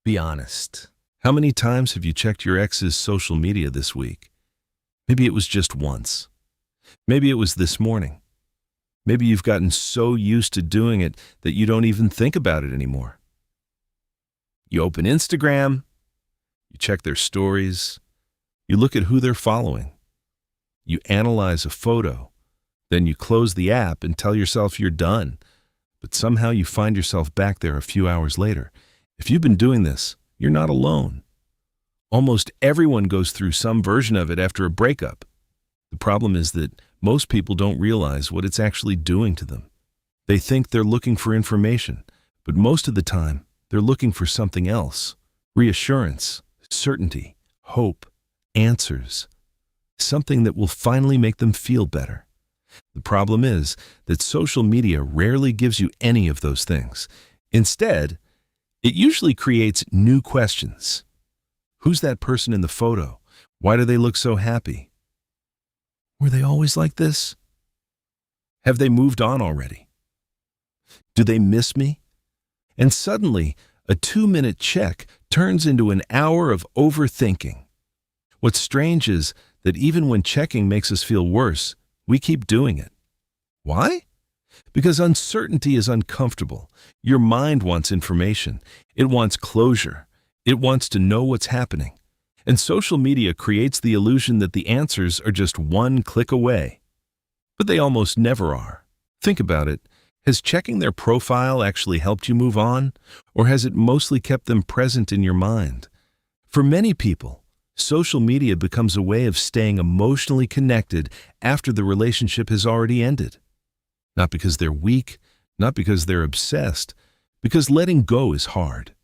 Be honest. How many times have you checked your ex's social media this week? Maybe it was just once. Maybe it was this morning. Maybe you've gotten so used to doing it that you don't even think about it anymore. You open Instagram, you check their stories, you look at who they're following, you analyze a photo, then you close the app and tell yourself you're done, but somehow you find yourself back there a few hours later. If you've been doing this, you're not alone. Almost everyone goes through some version of it after a breakup. The problem is that most people don't realize what it's actually doing to them. They think they're looking for information, but most of the time, they're looking for something else. Reassurance, certainty, hope, answers. Something that will finally make them feel better. The problem is that social media rarely gives you any of those things. Instead, it usually creates new questions. Who's that person in the photo? Why do they look so happy? Were they always like this? Have they moved on already? Do they miss me? And suddenly, a 2-minute check turns into an hour of overthinking. What's strange is that even when checking makes us feel worse, we keep doing it. Why? Because uncertainty is uncomfortable. Your mind wants information. It wants closure. It wants to know what's happening. And social media creates the illusion that the answers are just one click away. But they almost never are. Think about it. Has checking their profile actually helped you move on? Or has it mostly kept them present in your mind? For many people, social media becomes a way of staying emotionally connected after the relationship has already ended. Not because they're weak, not because they're obsessed, because letting go is hard.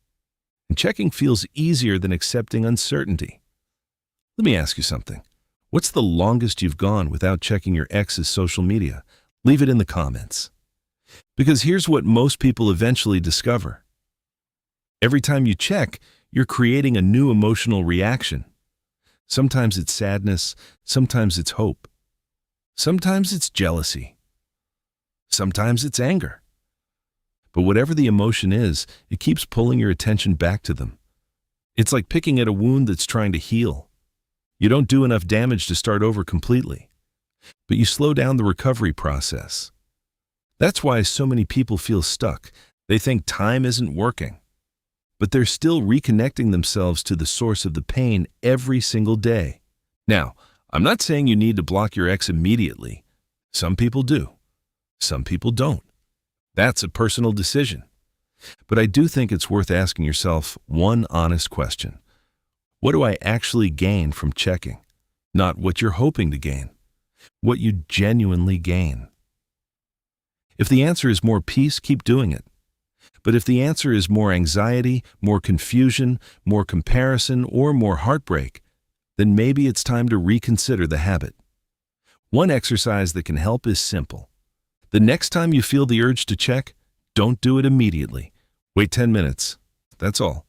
And checking feels easier than accepting uncertainty. Let me ask you something. What's the longest you've gone without checking your ex's social media? Leave it in the comments. Because here's what most people eventually discover. Every time you check, you're creating a new emotional reaction. Sometimes it's sadness, sometimes it's hope. Sometimes it's jealousy. Sometimes it's anger. But whatever the emotion is, it keeps pulling your attention back to them. It's like picking at a wound that's trying to heal. You don't do enough damage to start over completely, but you slow down the recovery process. That's why so many people feel stuck. They think time isn't working, but they're still reconnecting themselves to the source of the pain every single day. Now, I'm not saying you need to block your ex immediately. Some people do. Some people don't. That's a personal decision. But I do think it's worth asking yourself one honest question. What do I actually gain from checking? Not what you're hoping to gain. What you genuinely gain. If the answer is more peace, keep doing it. But if the answer is more anxiety, more confusion, more comparison, or more heartbreak, then maybe it's time to reconsider the habit. One exercise that can help is simple. The next time you feel the urge to check, don't do it immediately. Wait 10 minutes. That's all.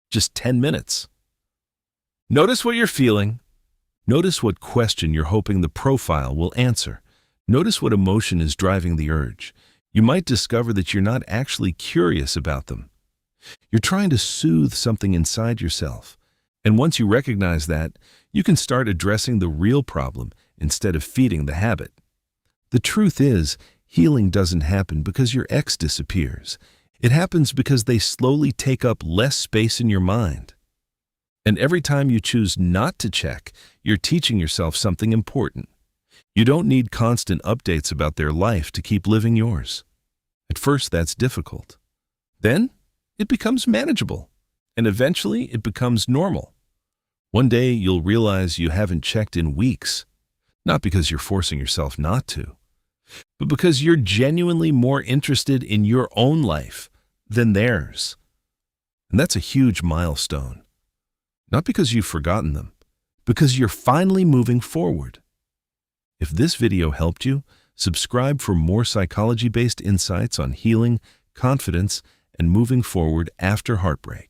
Just 10 minutes. Notice what you're feeling. Notice what question you're hoping the profile will answer. Notice what emotion is driving the urge. You might discover that you're not actually curious about them. You're trying to soothe something inside yourself. And once you recognize that, you can start addressing the real problem instead of feeding the habit. The truth is, healing doesn't happen because your ex disappears. It happens because they slowly take up less space in your mind. And every time you choose not to check, you're teaching yourself something important. You don't need constant updates about their life to keep living yours. At first, that's difficult. Then, it becomes manageable. And eventually, it becomes normal. One day, you'll realize you haven't checked in weeks. Not because you're forcing yourself not to, but because you're genuinely more interested in your own life than theirs. And that's a huge milestone. Not because you've forgotten them, because you're finally moving forward. If this video helped you, subscribe for more psychology-based insights on healing, confidence, and moving forward after heartbreak.